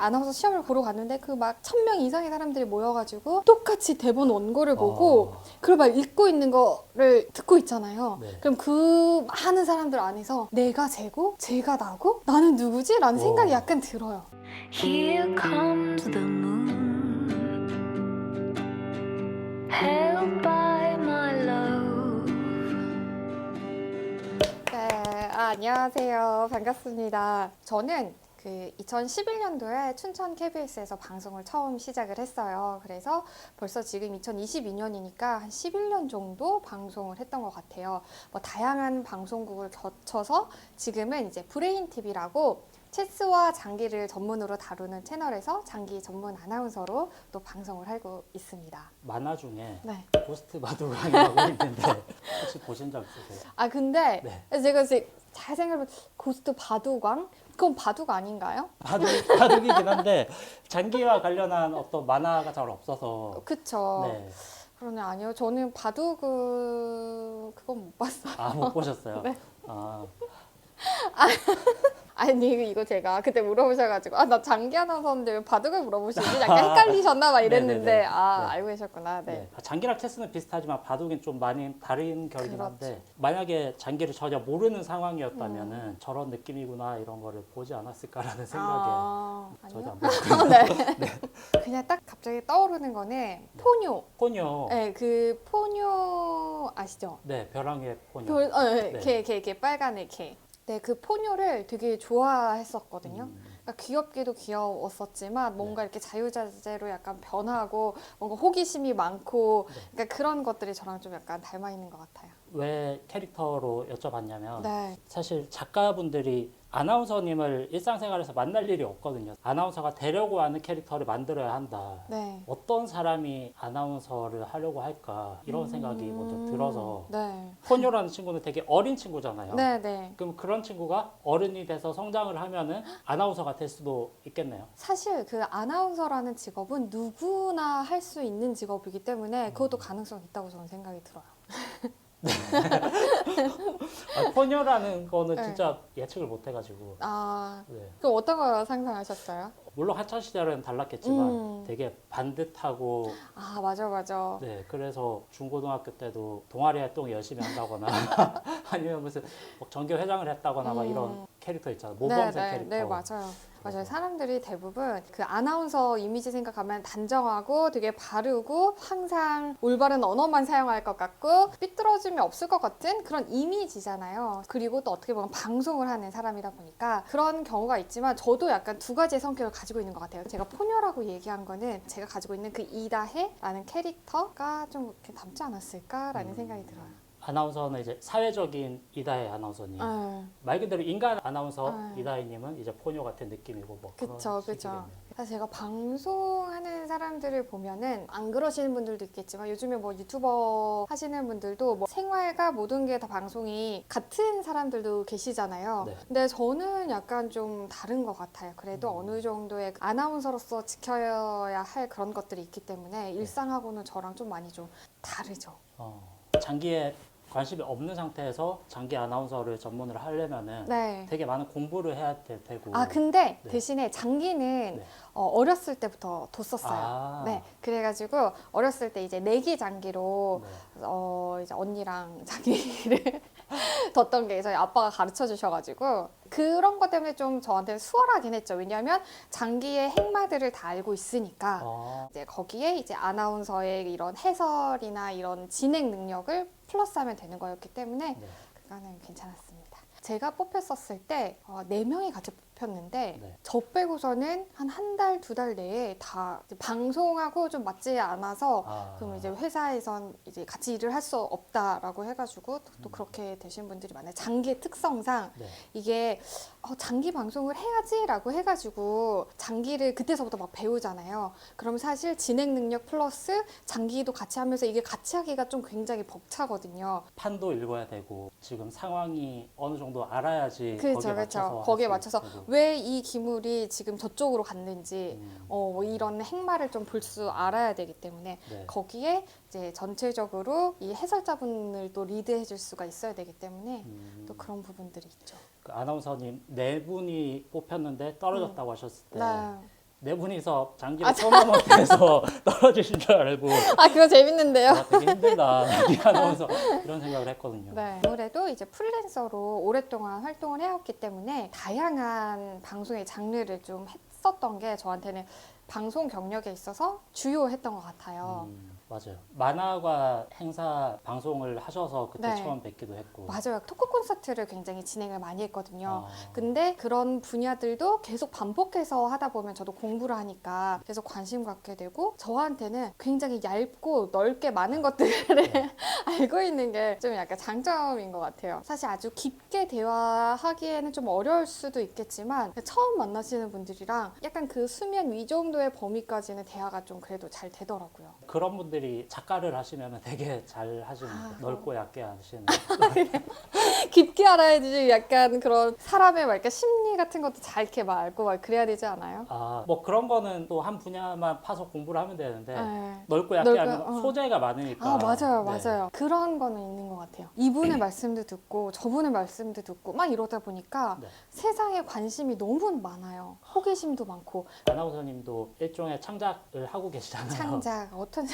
아나운서 시험을 보러 갔는데 그 막 1000명 이상의 사람들이 모여가지고 똑같이 대본 원고를 보고 그걸 막 읽고 있는 거를 듣고 있잖아요. 네. 그럼 그 많은 사람들 안에서 내가 쟤고 쟤가 나고 나는 누구지? 라는 생각이 약간 들어요. Here comes the moon, held by my love. 네, 안녕하세요. 반갑습니다. 저는 그 2011년도에 춘천 KBS에서 방송을 처음 시작을 했어요. 그래서 벌써 지금 2022년이니까 한 11년 정도 방송을 했던 것 같아요. 뭐 다양한 방송국을 거쳐서 지금은 이제 브레인 TV라고 체스와 장기를 전문으로 다루는 채널에서 장기 전문 아나운서로 또 방송을 하고 있습니다. 만화 중에 네. 고스트 바둑왕이라고 있는데 혹시 보신 적 있으세요? 아 근데 네. 제가 이제 잘 생각해보면 고스트 바둑왕? 그건 바둑 아닌가요? 바둑이긴 한데 장기와 관련한 어떤 만화가 잘 없어서. 그쵸. 네. 그러네, 아니요. 저는 바둑은 그건 못 봤어요. 아, 못 보셨어요? 네. 아, 아니 이거 제가 그때 물어보셔가지고 아 나 장기 아나운서인데 왜 바둑을 물어보시지? 약간 헷갈리셨나 봐 이랬는데 네네네. 아 네. 알고 계셨구나. 네. 네. 장기랑 체스는 비슷하지만 바둑은 좀 많이 다른 결이긴 한데 만약에 장기를 전혀 모르는 상황이었다면은 저런 느낌이구나 이런 거를 보지 않았을까라는 생각에 저도 아니요. 안 보고 네. 그냥 딱 갑자기 떠오르는 거는 포뇨. 포뇨. 네, 그 포뇨 아시죠? 네, 벼랑의 포뇨. 네, 네. 걔 빨간애 걔. 네, 그 포뇨를 되게 좋아했었거든요. 그러니까 귀엽기도 귀여웠었지만 뭔가 이렇게 자유자재로 약간 변하고 뭔가 호기심이 많고 그러니까 그런 것들이 저랑 좀 약간 닮아 있는 것 같아요. 왜 캐릭터로 여쭤봤냐면 네. 사실 작가분들이 아나운서님을 일상생활에서 만날 일이 없거든요. 아나운서가 되려고 하는 캐릭터를 만들어야 한다. 네. 어떤 사람이 아나운서를 하려고 할까 이런 생각이 먼저 들어서 네. 포뇨라는 친구는 되게 어린 친구잖아요. 네, 네. 그럼 그런 친구가 어른이 돼서 성장을 하면은 아나운서가 될 수도 있겠네요. 사실 그 아나운서라는 직업은 누구나 할 수 있는 직업이기 때문에 그것도 가능성이 있다고 저는 생각이 들어요. 포뇨라는 거는 네. 진짜 예측을 못 해가지고. 아, 네. 그럼 어떤 걸 상상하셨어요? 물론 학창 시절은 달랐겠지만 되게 반듯하고 아, 맞아. 네, 그래서 중고등학교 때도 동아리 활동 열심히 한다거나 아니면 무슨 뭐 전교 회장을 했다거나 막 이런 캐릭터 있잖아요. 모범생 캐릭터. 네, 맞아요. 맞아요. 사람들이 대부분 그 아나운서 이미지 생각하면 단정하고 되게 바르고 항상 올바른 언어만 사용할 것 같고 삐뚤어짐이 없을 것 같은 그런 이미지잖아요. 그리고 또 어떻게 보면 방송을 하는 사람이다 보니까 그런 경우가 있지만 저도 약간 두 가지의 성격을 가지고 있는 것 같아요. 제가 포녀라고 얘기한 거는 제가 가지고 있는 그 이다혜라는 캐릭터가 좀 이렇게 닮지 않았을까라는 생각이 들어요. 아나운서는 이제 사회적인 이다혜 아나운서님. 말 그대로 인간 아나운서 이다혜님은 이제 포뇨 같은 느낌이고 뭐 그런 그쵸. 식이겠네요. 사실 제가 방송하는 사람들을 보면은 안 그러시는 분들도 있겠지만 요즘에 뭐 유튜버 하시는 분들도 뭐 생활과 모든 게 다 방송이 같은 사람들도 계시잖아요. 네. 근데 저는 약간 좀 다른 것 같아요. 그래도 어느 정도의 아나운서로서 지켜야 할 그런 것들이 있기 때문에 일상하고는 저랑 좀 많이 좀 다르죠. 장기에 관심이 없는 상태에서 장기 아나운서를 전문으로 하려면은 네. 되게 많은 공부를 해야 될 테고. 아 근데 네. 대신에 장기는 네. 어렸을 때부터 뒀었어요. 아. 네, 그래가지고 어렸을 때 이제 내기 장기로 네. 이제 언니랑 장기를 뒀던 게 저희 아빠가 가르쳐 주셔가지고 그런 것 때문에 좀 저한테 수월하긴 했죠. 왜냐하면 장기의 행마들을 다 알고 있으니까 이제 거기에 이제 아나운서의 이런 해설이나 이런 진행 능력을 플러스하면 되는 거였기 때문에 네. 그거는 괜찮았습니다. 제가 뽑혔었을 때 4명이 같이 뽑혔는데 네. 저 빼고서는 한 달, 2달 내에 다 이제 방송하고 좀 맞지 않아서 그럼 이제 회사에선 이제 같이 일을 할 수 없다라고 해가지고 또 그렇게 되신 분들이 많아요. 장기의 특성상 네. 이게 장기 방송을 해야지라고 해가지고 장기를 그때서부터 막 배우잖아요. 그럼 사실 진행 능력 플러스 장기도 같이 하면서 이게 같이 하기가 좀 굉장히 벅차거든요. 판도 읽어야 되고 지금 상황이 어느 정도 알아야지 그렇죠. 거기에 맞춰서 왜 이 기물이 지금 저쪽으로 갔는지 뭐 이런 행마를 좀 볼 수 알아야 되기 때문에 네. 거기에 이제 전체적으로 이 해설자분을 또 리드해 줄 수가 있어야 되기 때문에 또 그런 부분들이 있죠. 그 아나운서님 4분이 뽑혔는데 떨어졌다고 하셨을 때 네. 네 분이서 장기를 토너먼트에서 떨어지신 줄 알고 아, 그거 재밌는데요. 되게 힘들다 하면서 이런 생각을 했거든요. 네. 아무래도 이제 프리랜서로 오랫동안 활동을 해왔기 때문에 다양한 방송의 장르를 좀 했었던 게 저한테는 방송 경력에 있어서 주요했던 것 같아요. 맞아요. 만화가 행사 방송을 하셔서 그때 네. 처음 뵙기도 했고. 맞아요. 토크 콘서트를 굉장히 진행을 많이 했거든요. 아, 근데 그런 분야들도 계속 반복해서 하다 보면 저도 공부를 하니까 계속 관심 갖게 되고 저한테는 굉장히 얇고 넓게 많은 것들을 알고 있는 게 좀 약간 장점인 것 같아요. 사실 아주 깊게 대화하기에는 좀 어려울 수도 있겠지만 처음 만나시는 분들이랑 약간 그 수면 위 정도의 범위까지는 대화가 좀 그래도 잘 되더라고요. 그런 분들이 작가를 하시면 되게 잘 하시는 아, 넓고 얕게 하시는. 깊게 알아야지 약간 그런 사람의 막 이렇게 심리 같은 것도 잘 이렇게 막 알고 막 그래야 되지 않아요? 아, 뭐 그런 거는 또 한 분야만 파서 공부를 하면 되는데 네. 넓고 얕게 넓고, 하면 소재가 많으니까. 아, 맞아요, 네. 맞아요. 그런 거는 있는 것 같아요. 이분의 말씀도 듣고 저분의 말씀도 듣고 막 이러다 보니까 네. 세상에 관심이 너무 많아요. 호기심도 많고 아나운서님도 일종의 창작을 하고 계시잖아요. 창작 어떤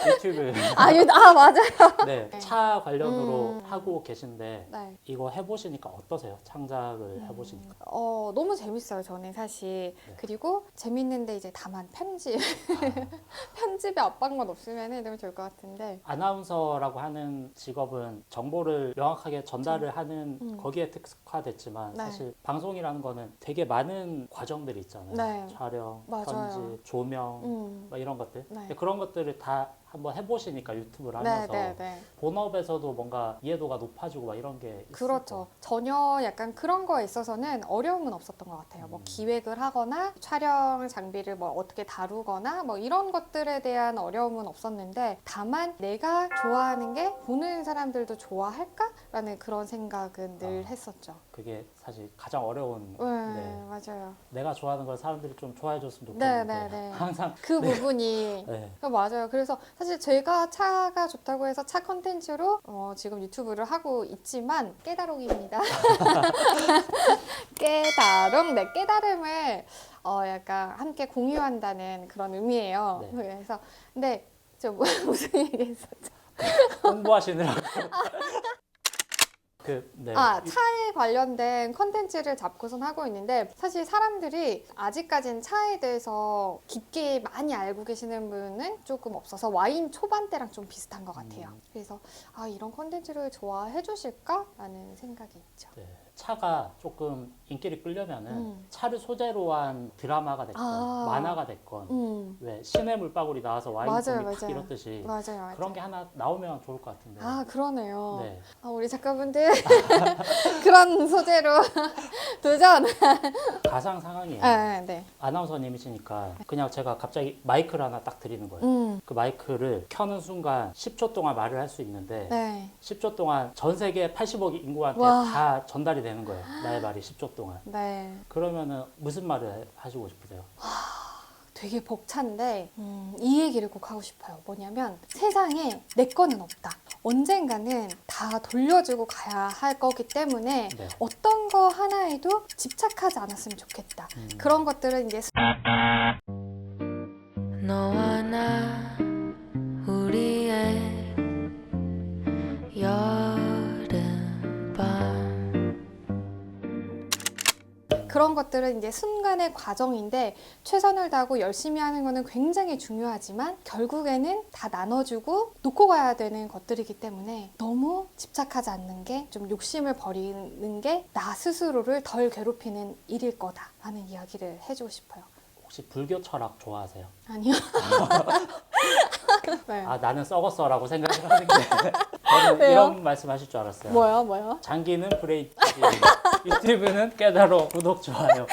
유튜브. 맞아요. 네, 네. 차 관련으로 하고 계신데 네. 이거 해보시니까 어떠세요? 창작을 해보시니까. 너무 재밌어요. 저는 사실 네. 그리고 재밌는데 이제 다만 편집 편집에 압박만 없으면 너무 좋을 것 같은데 아나운서라고 하는 직업은 정보를 명확하게 전달을 하는 거기에 특화됐지만 네. 사실 방송이라는 거는 되게 많은 과정들이 있잖아요. 네. 촬영, 맞아요. 편집, 조명 뭐 이런 것들. 네. 근데 그런 것들을 다 한번 해보시니까 유튜브를 네, 하면서 네, 네. 본업에서도 뭔가 이해도가 높아지고 막 이런 게 있을 그렇죠. 전혀 약간 그런 거에 있어서는 어려움은 없었던 것 같아요. 뭐 기획을 하거나 촬영 장비를 뭐 어떻게 다루거나 뭐 이런 것들에 대한 어려움은 없었는데 다만 내가 좋아하는 게 보는 사람들도 좋아할까라는 그런 생각은 늘 했었죠. 그게 사실 가장 어려운. 네, 네. 맞아요. 내가 좋아하는 걸 사람들이 좀 좋아해 줬으면 네, 좋겠는데 네, 네. 항상 그 부분이 네. 맞아요. 그래서 사실 제가 차가 좋다고 해서 차 컨텐츠로 지금 유튜브를 하고 있지만 깨달음입니다. 깨달음, 네, 깨달음을 약간 함께 공유한다는 그런 의미예요. 네. 그래서 근데 저 무슨 얘기했었죠? 홍보하시느라고 네. 차에 관련된 컨텐츠를 잡고선 하고 있는데 사실 사람들이 아직까지는 차에 대해서 깊게 많이 알고 계시는 분은 조금 없어서 와인 초반대랑 좀 비슷한 것 같아요. 그래서 이런 컨텐츠를 좋아해 주실까라는 생각이 있죠. 네. 차가 조금 인기를 끌려면은 차를 소재로 한 드라마가 됐건 만화가 됐건 왜 신의 물방울이 나와서 와인 맞아요, 폼이 탁 맞아요. 이렇듯이 맞아요. 그런 게 하나 나오면 좋을 것 같은데. 그러네요. 네. 우리 작가분들 그런 소재로 도전. 가상 상황이에요. 네. 아나운서님이시니까 그냥 제가 갑자기 마이크를 하나 딱 드리는 거예요. 그 마이크를 켜는 순간 10초 동안 말을 할 수 있는데 네. 10초 동안 전 세계 80억 인구한테 와. 다 전달이 되는 거예요. 나의 말이 10초 동안. 네. 그러면은 무슨 말을 하시고 싶으세요? 되게 벅찬데 이 얘기를 꼭 하고 싶어요. 뭐냐면 세상에 내 거는 없다. 언젠가는 다 돌려주고 가야 할 거기 때문에 네. 어떤 거 하나에도 집착하지 않았으면 좋겠다. 그런 것들은 이제 너와 나 우리의 여름밤 그런 것들은 이제 순간의 과정인데 최선을 다하고 열심히 하는 거는 굉장히 중요하지만 결국에는 다 나눠주고 놓고 가야 되는 것들이기 때문에 너무 집착하지 않는 게 좀 욕심을 버리는 게 나 스스로를 덜 괴롭히는 일일 거다라는 이야기를 해주고 싶어요. 혹시 불교 철학 좋아하세요? 아니요. 네. 나는 썩었어라고 생각을 하는 게 저는 왜요? 이런 말씀하실 줄 알았어요. 뭐요? 장기는 브레이크, 유튜브는 깨달어, 구독, 좋아요.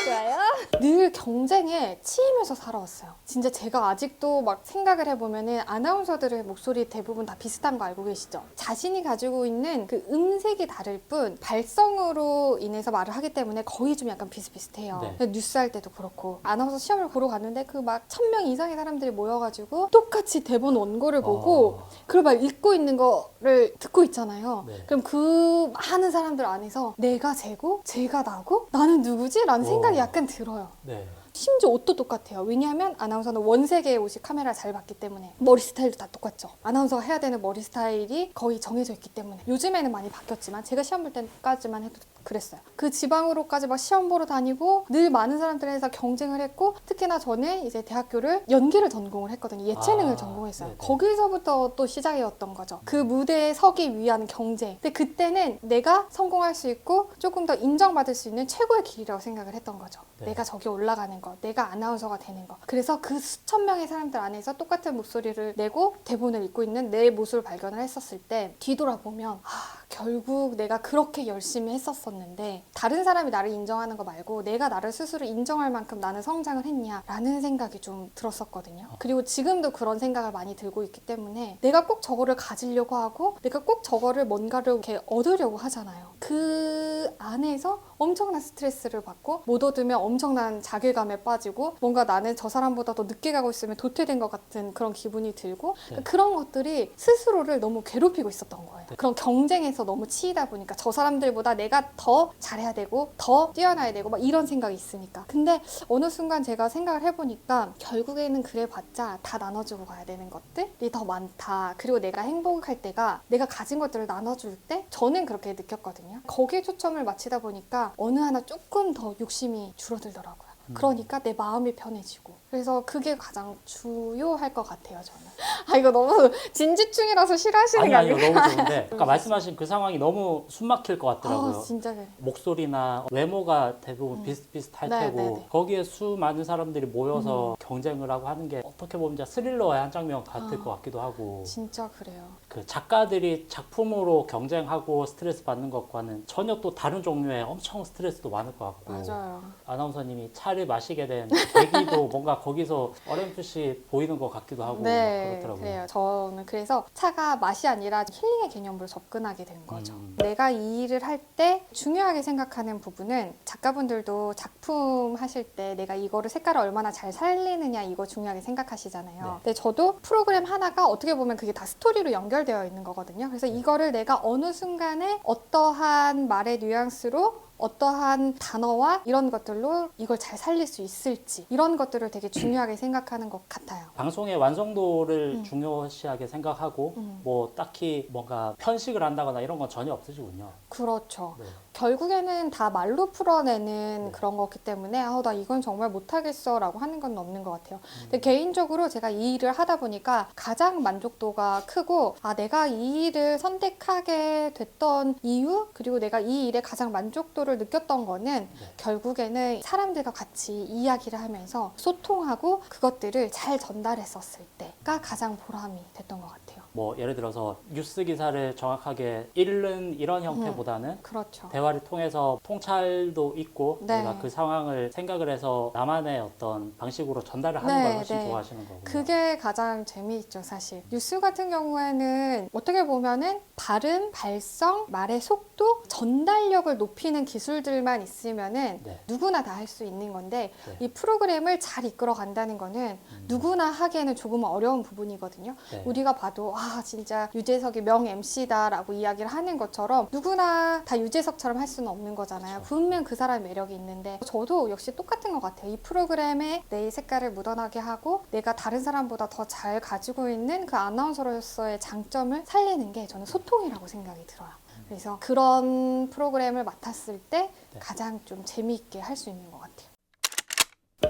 좋아요. 늘 경쟁에 치이면서 살아왔어요. 진짜 제가 아직도 막 생각을 해보면은 아나운서들의 목소리 대부분 다 비슷한 거 알고 계시죠? 자신이 가지고 있는 그 음색이 다를 뿐 발성으로 인해서 말을 하기 때문에 거의 좀 약간 비슷비슷해요. 네. 뉴스 할 때도 그렇고 아나운서 시험을 보러 갔는데 그 막 1000명 이상의 사람들이 모여가지고 똑같이 대본 원고를 보고 그걸 막 읽고 있는 거를 듣고 있잖아요. 네. 그럼 그 많은 사람들 안에서 내가 쟤고 쟤가 나고 나는 누구지? 라는 생각이 약간 들어요. 네. 심지어 옷도 똑같아요. 왜냐하면 아나운서는 원색의 옷이 카메라 잘 봤기 때문에 머리 스타일도 다 똑같죠. 아나운서가 해야 되는 머리 스타일이 거의 정해져 있기 때문에 요즘에는 많이 바뀌었지만 제가 시험 볼 때까지만 해도 그랬어요. 그 지방으로까지 막 시험 보러 다니고 늘 많은 사람들에서 경쟁을 했고 특히나 저는 이제 대학교를 연기를 전공을 했거든요. 예체능을 전공했어요. 네네. 거기서부터 또 시작이었던 거죠. 그 무대에 서기 위한 경쟁. 근데 그때는 내가 성공할 수 있고 조금 더 인정받을 수 있는 최고의 길이라고 생각을 했던 거죠. 네. 내가 저기 올라가는 거, 내가 아나운서가 되는 거. 그래서 그 수천 명의 사람들 안에서 똑같은 목소리를 내고 대본을 읽고 있는 내 모습을 발견을 했었을 때 뒤돌아보면 결국 내가 그렇게 열심히 했었었는데 다른 사람이 나를 인정하는 거 말고 내가 나를 스스로 인정할 만큼 나는 성장을 했냐라는 생각이 좀 들었었거든요. 그리고 지금도 그런 생각을 많이 들고 있기 때문에 내가 꼭 저거를 가지려고 하고 내가 꼭 저거를 뭔가를 이렇게 얻으려고 하잖아요. 그 안에서 엄청난 스트레스를 받고 못 얻으면 엄청난 자괴감에 빠지고 뭔가 나는 저 사람보다 더 늦게 가고 있으면 도태된 것 같은 그런 기분이 들고 네. 그런 것들이 스스로를 너무 괴롭히고 있었던 거예요. 그런 경쟁에서 너무 치이다 보니까 저 사람들보다 내가 더 잘해야 되고 더 뛰어나야 되고 막 이런 생각이 있으니까. 근데 어느 순간 제가 생각을 해보니까 결국에는 그래봤자 다 나눠주고 가야 되는 것들이 더 많다. 그리고 내가 행복할 때가 내가 가진 것들을 나눠줄 때 저는 그렇게 느꼈거든요. 거기에 초점을 맞추다 보니까 어느 하나 조금 더 욕심이 줄어들더라고요. 그러니까 내 마음이 편해지고 그래서 그게 가장 주요할 것 같아요. 저는 이거 너무 진지충이라서 싫어하시는 게 아니요, 아니에요. 너무 좋은데 아까 말씀하신 그 상황이 너무 숨막힐 것 같더라고요. 진짜 그래. 목소리나 외모가 대부분 비슷비슷할 네, 테고 네, 네. 거기에 수많은 사람들이 모여서 경쟁을 하고 하는 게 어떻게 보면 진짜 스릴러의 한 장면 같을 것 같기도 하고 진짜 그래요. 그 작가들이 작품으로 경쟁하고 스트레스 받는 것과는 전혀 또 다른 종류의 엄청 스트레스도 많을 것 같고 맞아요. 아나운서님이 차를 마시게 된 계기도 뭔가 거기서 어렴풋이 보이는 것 같기도 하고 네, 그렇더라고요. 그래요. 저는 그래서 차가 맛이 아니라 힐링의 개념으로 접근하게 된 거죠. 내가 이 일을 할 때 중요하게 생각하는 부분은 작가분들도 작품 하실 때 내가 이거를 색깔을 얼마나 잘 살리느냐 이거 중요하게 생각하시잖아요. 네. 근데 저도 프로그램 하나가 어떻게 보면 그게 다 스토리로 연결되어 있는 거거든요. 그래서 이거를 내가 어느 순간에 어떠한 말의 뉘앙스로 어떠한 단어와 이런 것들로 이걸 잘 살릴 수 있을지 이런 것들을 되게 중요하게 생각하는 것 같아요. 방송의 완성도를 중요시하게 생각하고 뭐 딱히 뭔가 편식을 한다거나 이런 건 전혀 없으시군요. 그렇죠. 네. 결국에는 다 말로 풀어내는 네. 그런 거기 때문에 나 이건 정말 못하겠어 라고 하는 건 없는 것 같아요. 근데 개인적으로 제가 이 일을 하다 보니까 가장 만족도가 크고 내가 이 일을 선택하게 됐던 이유 그리고 내가 이 일에 가장 만족도를 느꼈던 거는 결국에는 사람들과 같이 이야기를 하면서 소통하고 그것들을 잘 전달했었을 때가 가장 보람이 됐던 것 같아요. 뭐 예를 들어서 뉴스 기사를 정확하게 읽는 이런 형태보다는 그렇죠. 대화를 통해서 통찰도 있고 네. 내가 그 상황을 생각을 해서 나만의 어떤 방식으로 전달을 하는 걸 훨씬 좋아하시는 거군요. 그게 가장 재미있죠, 사실. 뉴스 같은 경우에는 어떻게 보면은 발음, 발성, 말의 속도, 전달력을 높이는 기술들만 있으면은 네. 누구나 다 할 수 있는 건데 네. 이 프로그램을 잘 이끌어 간다는 거는 누구나 하기에는 조금 어려운 부분이거든요. 네. 우리가 봐도 진짜 유재석이 명 MC다라고 이야기를 하는 것처럼 누구나 다 유재석처럼 할 수는 없는 거잖아요. 분명 그 사람의 매력이 있는데 저도 역시 똑같은 것 같아요. 이 프로그램에 내 색깔을 묻어나게 하고 내가 다른 사람보다 더 잘 가지고 있는 그 아나운서로서의 장점을 살리는 게 저는 소통이라고 생각이 들어요. 그래서 그런 프로그램을 맡았을 때 가장 좀 재미있게 할 수 있는 것 같아요.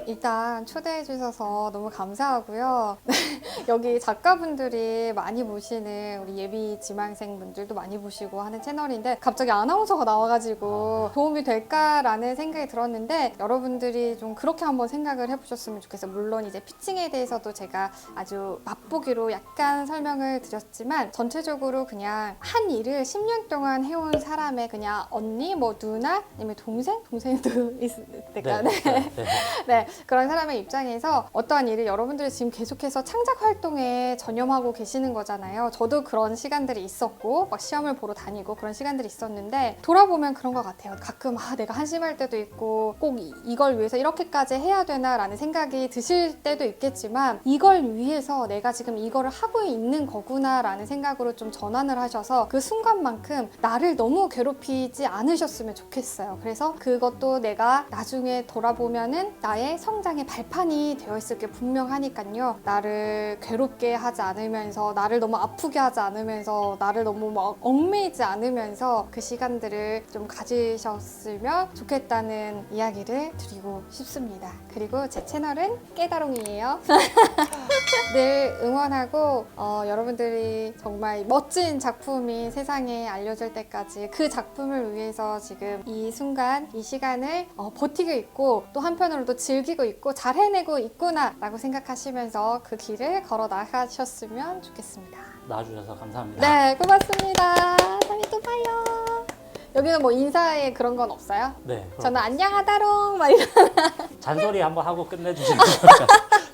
일단 초대해 주셔서 너무 감사하고요. 여기 작가분들이 많이 보시는 우리 예비 지망생 분들도 많이 보시고 하는 채널인데 갑자기 아나운서가 나와가지고 도움이 될까라는 생각이 들었는데 여러분들이 좀 그렇게 한번 생각을 해보셨으면 좋겠어요. 물론 이제 피칭에 대해서도 제가 아주 맛보기로 약간 설명을 드렸지만 전체적으로 그냥 한 일을 10년 동안 해온 사람의 그냥 언니, 뭐 누나, 아니면 동생도 있을 때가 네, 그런 사람의 입장에서 어떠한 일을 여러분들이 지금 계속해서 창작 활동에 전념하고 계시는 거잖아요. 저도 그런 시간들이 있었고 막 시험을 보러 다니고 그런 시간들이 있었는데 돌아보면 그런 것 같아요. 가끔 내가 한심할 때도 있고 꼭 이걸 위해서 이렇게까지 해야 되나 라는 생각이 드실 때도 있겠지만 이걸 위해서 내가 지금 이거를 하고 있는 거구나 라는 생각으로 좀 전환을 하셔서 그 순간만큼 나를 너무 괴롭히지 않으셨으면 좋겠어요. 그래서 그것도 내가 나중에 돌아보면은 나의 성장의 발판이 되어 있을 게 분명하니까요. 나를 괴롭게 하지 않으면서, 나를 너무 아프게 하지 않으면서, 나를 너무 막 얽매이지 않으면서 그 시간들을 좀 가지셨으면 좋겠다는 이야기를 드리고 싶습니다. 그리고 제 채널은 깨다롱이에요. 늘 응원하고 여러분들이 정말 멋진 작품이 세상에 알려질 때까지 그 작품을 위해서 지금 이 순간, 이 시간을 버티고 있고 또 한편으로도 즐기고 있고 잘 해내고 있구나 라고 생각하시면서 그 길을 걸어 나가셨으면 좋겠습니다. 나와주셔서 감사합니다. 네, 고맙습니다. 다음에 또 봐요. 여기는 뭐 인사에 그런 건 없어요? 네. 그럼 저는 안녕하다롱 막 이런. 잔소리 한번 하고 끝내주시는 거니까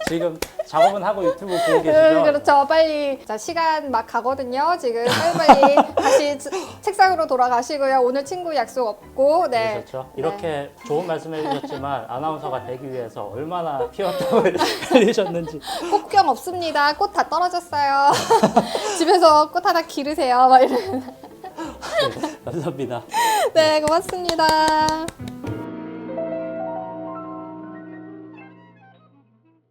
지금 작업은 하고 유튜브 보고 계시죠? 그렇죠. 빨리. 자, 시간 막 가거든요. 지금 빨리빨리 다시 책상으로 돌아가시고요. 오늘 친구 약속 없고. 네. 그렇죠. 이렇게 좋은 말씀해 주셨지만 아나운서가 되기 위해서 얼마나 피웠다고 흘리셨는지. 꽃병 없습니다. 꽃 다 떨어졌어요. 집에서 꽃 하나 기르세요. 막 이런. 네, 감사합니다. 네, 고맙습니다.